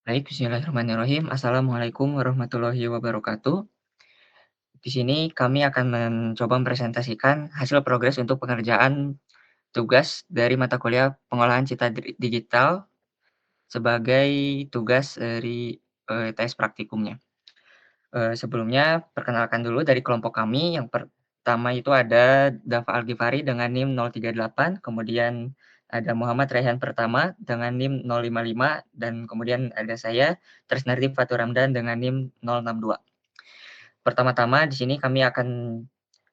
Baik, bismillahirrahmanirrahim. Assalamualaikum warahmatullahi wabarakatuh. Di sini kami akan mencoba mempresentasikan hasil progres untuk pengerjaan tugas dari mata kuliah pengolahan cita digital sebagai tugas dari tes praktikumnya. Sebelumnya perkenalkan dulu dari kelompok kami. Yang pertama itu ada Dafa Algifari dengan NIM 038, kemudian ada Muhammad Raihan Pertama dengan NIM 055, dan kemudian ada saya, Tresnardi Fatur Ramdan dengan NIM 062. Pertama-tama di sini kami akan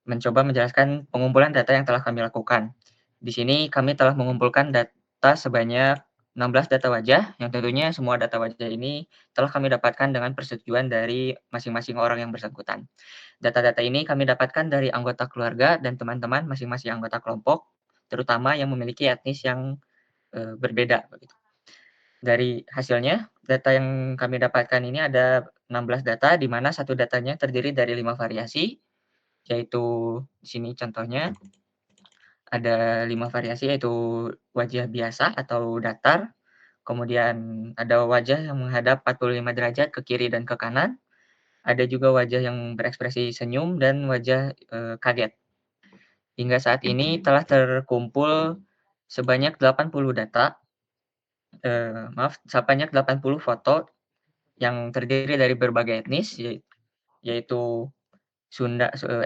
mencoba menjelaskan pengumpulan data yang telah kami lakukan. Di sini kami telah mengumpulkan data sebanyak 16 data wajah, yang tentunya semua data wajah ini telah kami dapatkan dengan persetujuan dari masing-masing orang yang bersangkutan. Data-data ini kami dapatkan dari anggota keluarga dan teman-teman masing-masing anggota kelompok, terutama yang memiliki etnis yang berbeda. Dari hasilnya, data yang kami dapatkan ini ada 16 data, di mana satu datanya terdiri dari 5 variasi, yaitu di sini contohnya ada 5 variasi, yaitu wajah biasa atau datar, kemudian ada wajah yang menghadap 45 derajat ke kiri dan ke kanan, ada juga wajah yang berekspresi senyum dan wajah kaget. Hingga saat ini telah terkumpul sebanyak 80 data, sebanyak 80 foto yang terdiri dari berbagai etnis, yaitu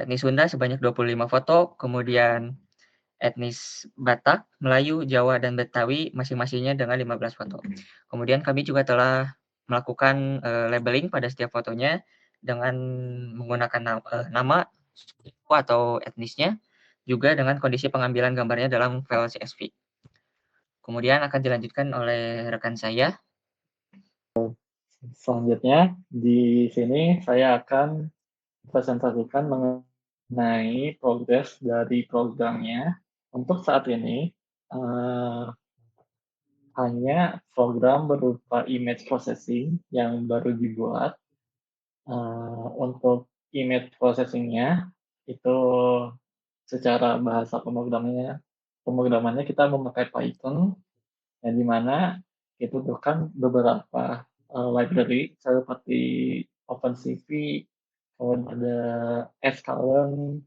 etnis Sunda sebanyak 25 foto, kemudian etnis Batak, Melayu, Jawa, dan Betawi masing-masingnya dengan 15 foto. Kemudian kami juga telah melakukan labeling pada setiap fotonya dengan menggunakan nama, suku atau etnisnya, juga dengan kondisi pengambilan gambarnya dalam file CSV. Kemudian akan dilanjutkan oleh rekan saya. Selanjutnya, di sini saya akan presentasikan mengenai progres dari programnya. Untuk saat ini, eh, hanya program berupa image processing yang baru dibuat. Untuk image processingnya itu secara bahasa pemrogramannya kita memakai Python, yang dimana itu bukan beberapa library seperti OpenCV, kemudian ada sklearn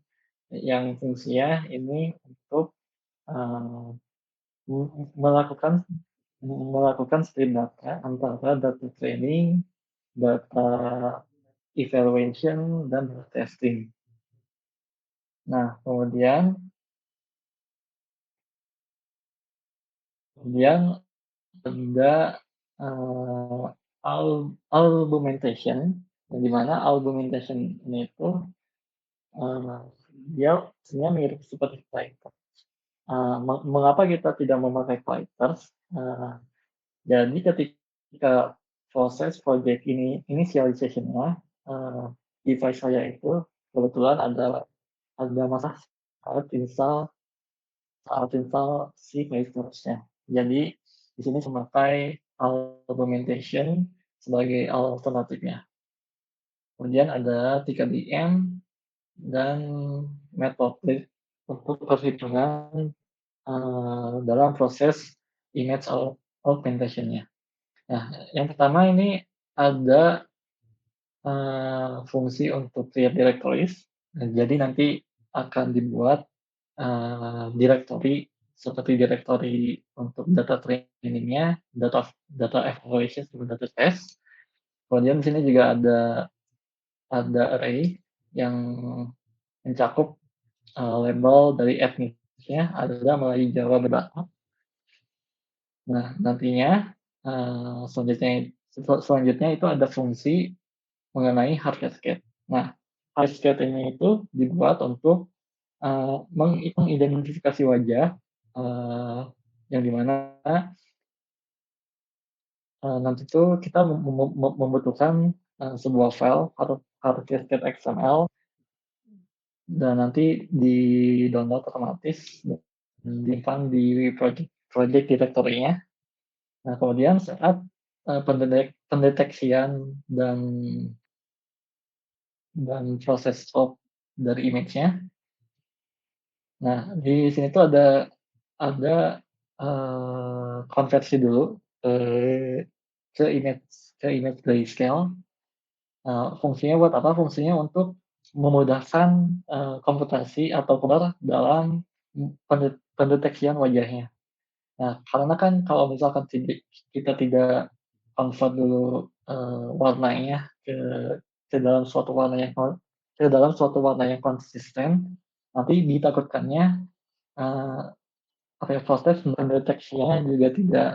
yang fungsinya ini untuk uh, melakukan melakukan stream data antara data training, data evaluation, dan data testing. Nah, kemudian ada argumentation, yang dimana argumentation ini itu uh, dia sebenarnya mirip seperti Python. Mengapa kita tidak memakai Python? Jadi ketika proses project ini initialization-nya, device saya itu kebetulan ada masalah saat install si Playstore-nya. Jadi di sini memakai argumentation sebagai alternatifnya. Kemudian ada 3DM dan metode untuk perhitungan dalam proses image augmentation-nya. Nah, yang pertama ini ada fungsi untuk create directories. Nah, jadi nanti akan dibuat directory seperti directory untuk data training-nya, data evaluation, dan data test. Kemudian di sini juga ada array yang mencakup label dari etnisnya, ada Melayu, Jawa, Batak. Nah, nantinya selanjutnya itu ada fungsi mengenai hard cascade. Nah, hard cascade ini itu dibuat untuk mengidentifikasi wajah yang dimana nanti itu kita membutuhkan sebuah file hard cascade XML dan nanti di-download otomatis dan disimpan di project directory-nya. Nah, kemudian saat pendeteksian dan proses swap dari image-nya. Nah, di sini tuh ada konversi dulu ke image grayscale. Fungsinya buat apa? Fungsinya untuk memudahkan, komputasi atau komputer dalam, pendeteksian wajahnya. Nah, karena kan kalau misalkan kita tidak convert dulu, warnanya ke dalam suatu warna yang ke dalam suatu warna yang konsisten, nanti ditakutkannya, eee, apa ya, proses mendeteksinya juga tidak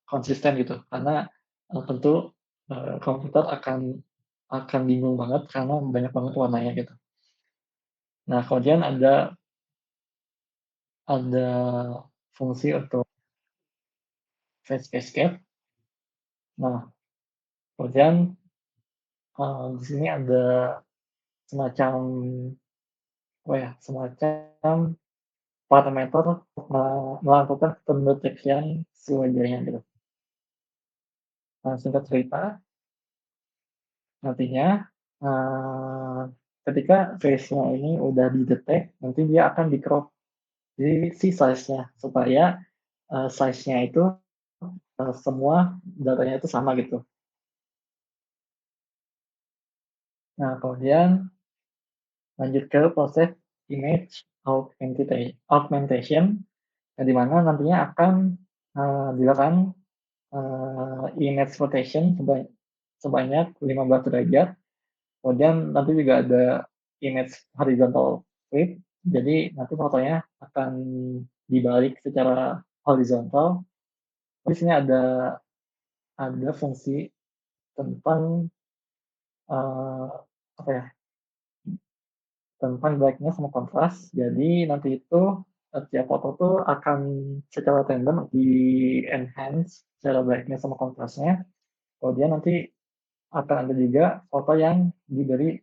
konsisten gitu. Karena, tentu, komputer akan bingung banget karena banyak banget warnanya gitu. Nah, kemudian ada fungsi untuk face cascade. Nah, kemudian, di sini ada semacam, apa ya, semacam parameter melakukan pendeteksian si wajahnya gitu. Nah, singkat cerita, nantinya, eee, ketika face-nya ini udah didetek, nanti dia akan di-crop, jadi si size-nya, supaya, size-nya itu, semua datanya itu sama gitu. Nah, kemudian lanjut ke proses image augmentation, yang di mana nantinya akan, dilakukan, image rotation sebanyak 15 derajat, kemudian nanti juga ada image horizontal flip, jadi nanti fotonya akan dibalik secara horizontal. Di sini ada fungsi tentang, eee, apa ya, tentang brightness sama kontras. Jadi nanti itu, tiap foto tuh akan secara random di-enhance secara brightness sama kontrasnya. Kemudian nanti akan ada juga foto yang diberi,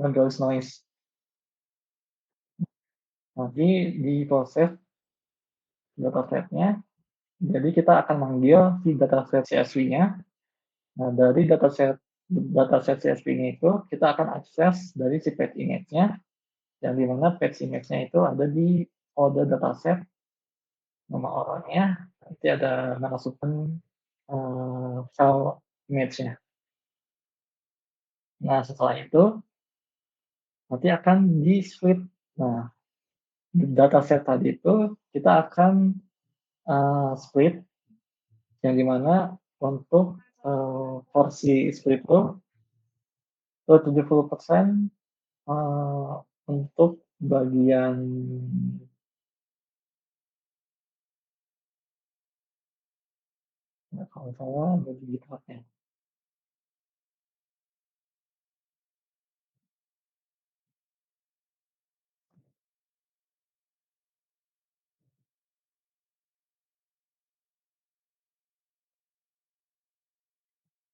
noise noise. Nanti di proses datasetnya, jadi kita akan manggil si dataset CSV-nya. Nah, dari dataset CSV-nya itu kita akan akses dari si page image-nya, yang di mana page image-nya itu ada di folder dataset, nama orangnya, nanti ada nama supen, file image-nya. Nah, setelah itu nanti akan di-split. Nah, dataset tadi itu kita akan, split, yang di mana untuk, porsi split itu 70%, eee, untuk bagian, kalau salah bagi GitHub-nya.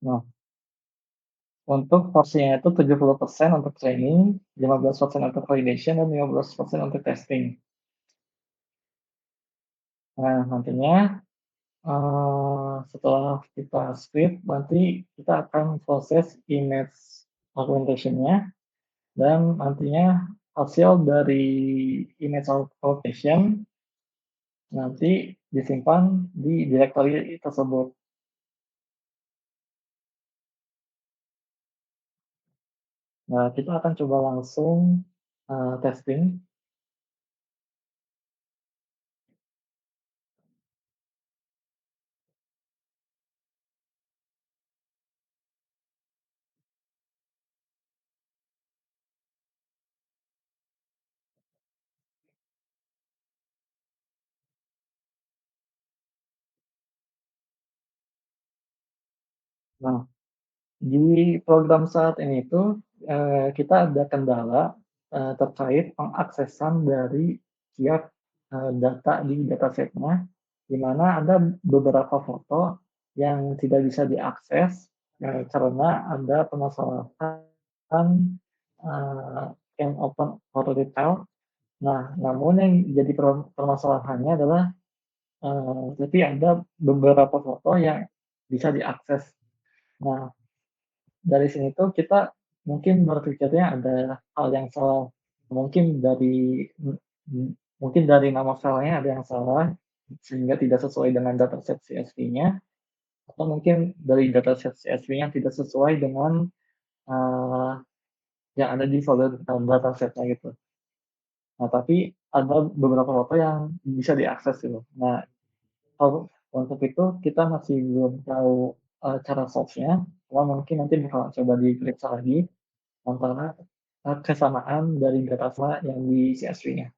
Nah, untuk porsinya itu 70% untuk training, 15% untuk validation, dan 15% untuk testing. Nah, nantinya, setelah kita split, nanti kita akan proses image augmentation-nya, dan nantinya hasil dari image augmentation nanti disimpan di directory tersebut. Nah, kita akan coba langsung, testing. Nah, di program saat ini tuh, kita ada kendala, terkait pengaksesan dari tiap, data di dataset-nya, di mana ada beberapa foto yang tidak bisa diakses, karena ada permasalahan, eee, can open photo detail. Nah, namun yang jadi permasalahannya adalah, tapi ada beberapa foto yang bisa diakses. Nah, dari sini tuh kita mungkin berpikirnya ada hal yang salah, mungkin dari mungkin dari nama filenya ada yang salah, sehingga tidak sesuai dengan dataset CSV-nya, atau mungkin dari dataset CSV yang tidak sesuai dengan, eee, yang ada di folder dalam dataset-nya gitu. Nah, tapi ada beberapa foto yang bisa diakses gitu. Nah, kalau untuk itu kita masih belum tahu, cara solve-nya, cuma mungkin nanti bakal coba diperiksa lagi antara, kesamaan dari data sama yang di CSV-nya.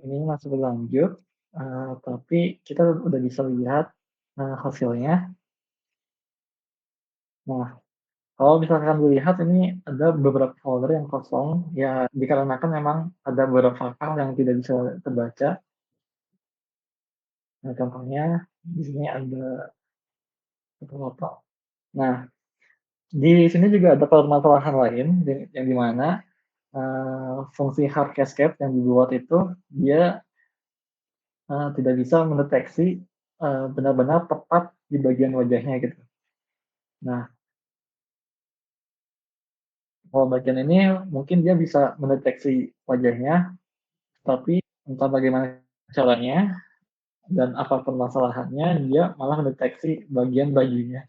Ini masih berlanjut, tapi kita udah bisa lihat, hasilnya. Nah, kalau misalkan dilihat ini ada beberapa folder yang kosong, ya dikarenakan memang ada beberapa file yang tidak bisa terbaca. Nah, contohnya di sini ada satu foto. Nah, di sini juga ada permasalahan lain yang di mana, fungsi hard cascade yang dibuat itu dia, tidak bisa mendeteksi, benar-benar tepat di bagian wajahnya gitu. Nah, kalau bagian ini mungkin dia bisa mendeteksi wajahnya, tapi entah bagaimana caranya dan apa permasalahannya, dia malah mendeteksi bagian bajunya.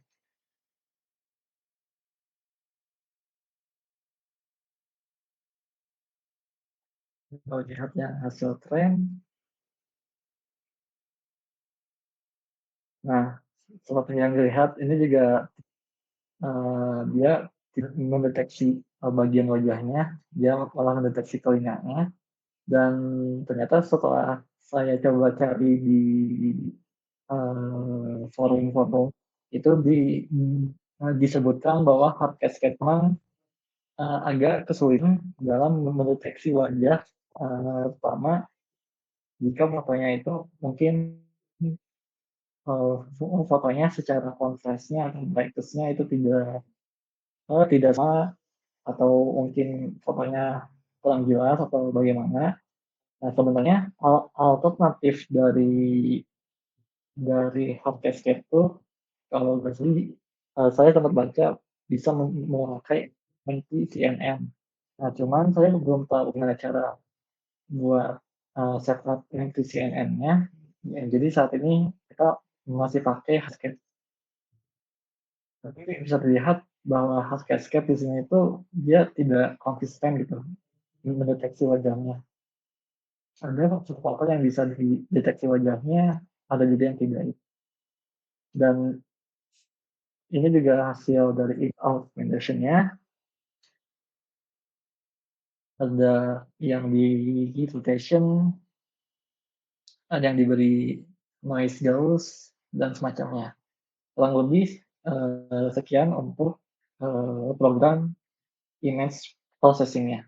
Kalau lihat yang hasil tren, nah seperti yang dilihat ini juga, dia tidak mendeteksi, bagian wajahnya, dia malah mendeteksi telinganya, dan ternyata setelah saya coba cari di, forum-forum itu disebutkan bahwa hard cascade memang, agak kesulitan dalam mendeteksi wajah, terutama jika fotonya itu mungkin, fotonya secara kontrasnya atau brightness-nya itu tidak sama atau mungkin fotonya kurang jelas atau bagaimana. Nah, sebenarnya alternatif dari hard cascade itu kalau versi, saya sempat baca bisa memakai anti-CNN. Nah, cuman saya belum tahu gimana cara buat, setup anti-CNN-nya. Ya, jadi saat ini kita masih pakai Husky. Tapi bisa dilihat bahwa Husky Escape di sini itu dia tidak konsisten gitu mendeteksi wajahnya. Ada foto yang bisa dideteksi wajahnya, ada juga yang tidak. Dan ini juga hasil dari augmentation-nya, ada yang di rotation, ada yang diberi noise gauge dan semacamnya. Kurang lebih, sekian untuk, program image processing-nya.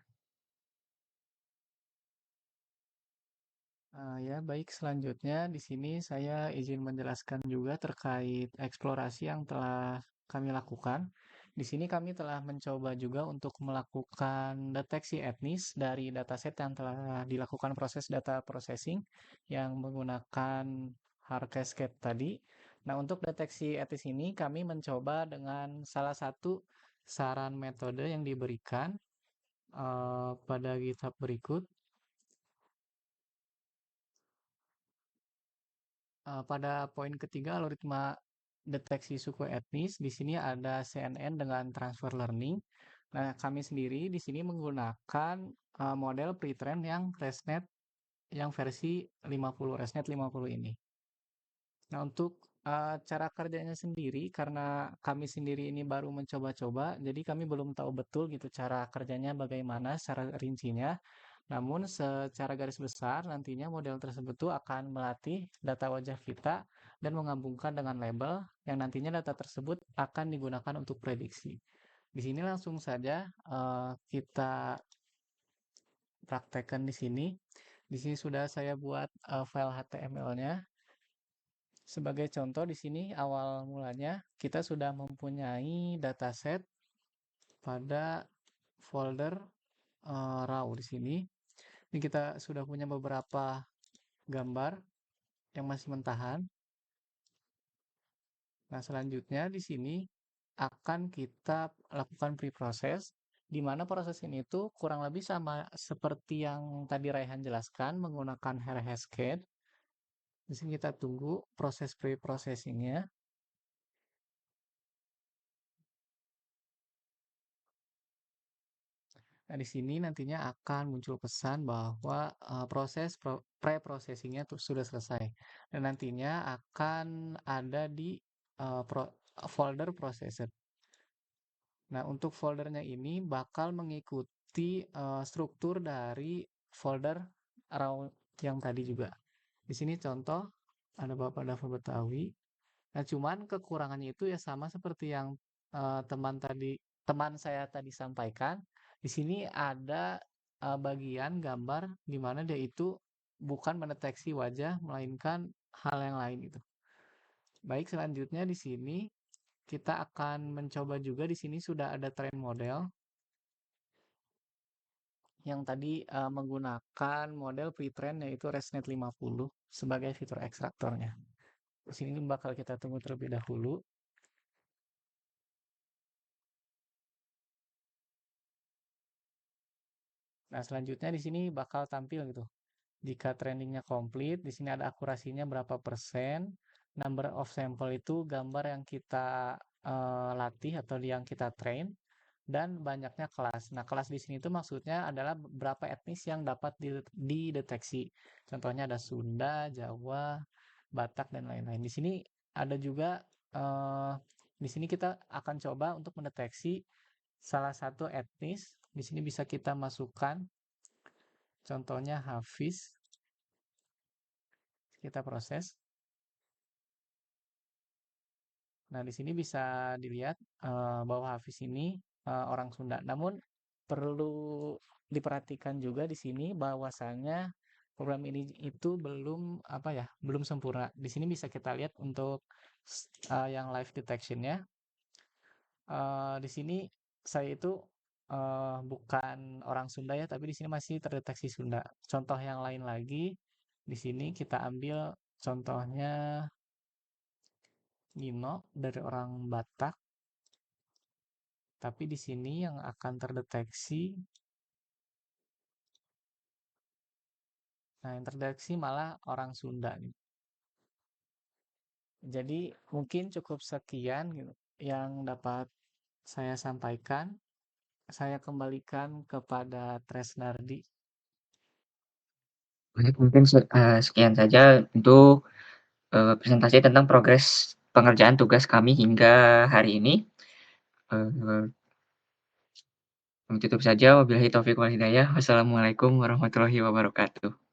Ya, baik. Selanjutnya di sini saya izin menjelaskan juga terkait eksplorasi yang telah kami lakukan. Di sini kami telah mencoba juga untuk melakukan deteksi etnis dari dataset yang telah dilakukan proses data processing yang menggunakan hard cascade tadi. Nah, untuk deteksi etnis ini kami mencoba dengan salah satu saran metode yang diberikan pada GitHub berikut. Pada poin ketiga algoritma deteksi suku etnis, di sini ada CNN dengan transfer learning. Nah, kami sendiri di sini menggunakan model pre-train yang ResNet yang versi 50, ResNet 50 ini. Nah, untuk cara kerjanya sendiri, karena kami sendiri ini baru mencoba-coba, jadi kami belum tahu betul gitu cara kerjanya bagaimana secara rincinya. Namun secara garis besar nantinya model tersebut tuh akan melatih data wajah kita dan menggabungkan dengan label yang nantinya data tersebut akan digunakan untuk prediksi. Di sini langsung saja kita praktekkan di sini. Di sini sudah saya buat file HTML-nya. Sebagai contoh di sini awal mulanya kita sudah mempunyai dataset pada folder raw di sini. Ini kita sudah punya beberapa gambar yang masih mentahan. Nah, selanjutnya di sini akan kita lakukan pre-proses, di mana proses ini tuh kurang lebih sama seperti yang tadi Raihan jelaskan menggunakan hair cascade. Di sini kita tunggu proses pre-processingnya. Nah, di sini nantinya akan muncul pesan bahwa proses pre-processingnya tuh sudah selesai. Dan nantinya akan ada di folder processor. Nah, untuk foldernya ini bakal mengikuti struktur dari folder raw yang tadi juga. Di sini contoh ada Bapak Dava Betawi. Nah, cuman kekurangannya itu ya sama seperti yang teman saya tadi sampaikan. Di sini ada bagian gambar di mana dia itu bukan mendeteksi wajah melainkan hal yang lain itu. Baik, selanjutnya di sini kita akan mencoba juga di sini sudah ada train model yang tadi menggunakan model pre-train yaitu ResNet 50 sebagai fitur ekstraktornya. Di sini bakal kita tunggu terlebih dahulu. Nah, selanjutnya di sini bakal tampil gitu. Jika trainingnya komplit, di sini ada akurasinya berapa persen, number of sample itu gambar yang kita latih atau yang kita train, dan banyaknya kelas. Nah, kelas di sini itu maksudnya adalah berapa etnis yang dapat dideteksi. Contohnya ada Sunda, Jawa, Batak, dan lain-lain. Di sini ada juga, di sini kita akan coba untuk mendeteksi salah satu etnis. Di sini bisa kita masukkan, contohnya Hafiz. Kita proses. Nah, di sini bisa dilihat bahwa Hafiz ini orang Sunda. Namun perlu diperhatikan juga di sini bahwasannya program ini itu belum apa ya, belum sempurna. Di sini bisa kita lihat untuk yang live detectionnya. Di sini saya itu bukan orang Sunda ya, tapi di sini masih terdeteksi Sunda. Contoh yang lain lagi, di sini kita ambil contohnya Nino dari orang Batak, tapi di sini yang akan terdeteksi, nah yang terdeteksi malah orang Sunda nih. Jadi mungkin cukup sekian gitu yang dapat saya sampaikan. Saya kembalikan kepada Tresnardi. Baik, mungkin sekian saja untuk presentasi tentang progres pengerjaan tugas kami hingga hari ini. Tutup saja, wabillahi taufiq wal hidayah. Wassalamualaikum warahmatullahi wabarakatuh.